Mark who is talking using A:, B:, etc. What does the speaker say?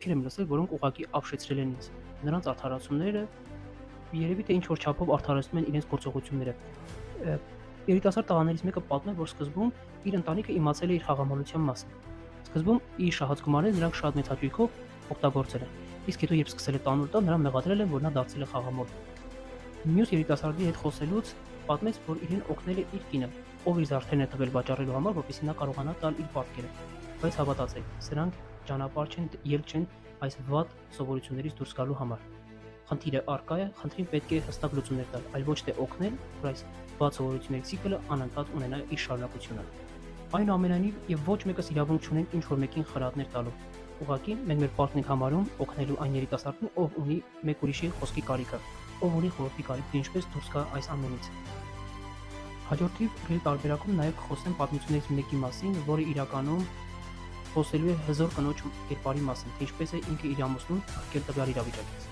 A: Ովքեր եմ լսել, որոնք ուղղակի ապշեցրել են ինձ։ Նրանց արդարացումները երևի թե ինչ-որ չափով արդարացնում են իրենց գործողությունները։ Երիտասարդ տղաներից մեկը պատմել, որ սկզբում իր ընտանիքը իմացել է իր խաղամոլության մասին։ Սկզբում իր շահած գումարները նրանք շատ մեծ հաճույքով օգտագործել են։ Իսկ հետո երբ սկսել է տանուլ տալ, նրան մեղադրել են, որ նա դարձել է խաղամոլ։ Մյուս երիտասարդի հետ խոսելուց պատմեց, որ իրեն օգնել է իր կինը, ով իր զարդերն է տվել վաճառելու համար, որպեսզի նա կարողանա տալ իր պարտքերը։ Բայց հավատացեք, սրանք ճանապարհ չեն, ելք չեն այս վատ սովորություններից դուրս գալու համար։ Խնդիրը արկա է, խնդրին պետք է հստակ լուծումներ տալ, այլ ոչ թե օգնել, որ այս վատ սովորությունների ցիկլը անընդհատ ունենա իր շարունակությունը։ Այնուամենայնիվ, եւ ոչ մեկս իրավունք չունենք ինչ որ մեկին խրատներ տալու։ Ուղղակի մենք մեր պարտքն ենք համարում օգնելու այն երիտասարդին, ով ունի մեկ ուրիշի խոսքի կարիքը, ով ունի խորհրդի կարիք, ինչպես դուրս գա այս ամենից։ Հաջորդի տարբերակում նաև կխոսեմ պատմություններից մեկի մասին, որը իրականում խոսելու է հզոր կնոջ կերպարի մասին, թե ինչպես է ինքը իր ամուսնուն արգել տվյալ իրավիճակից։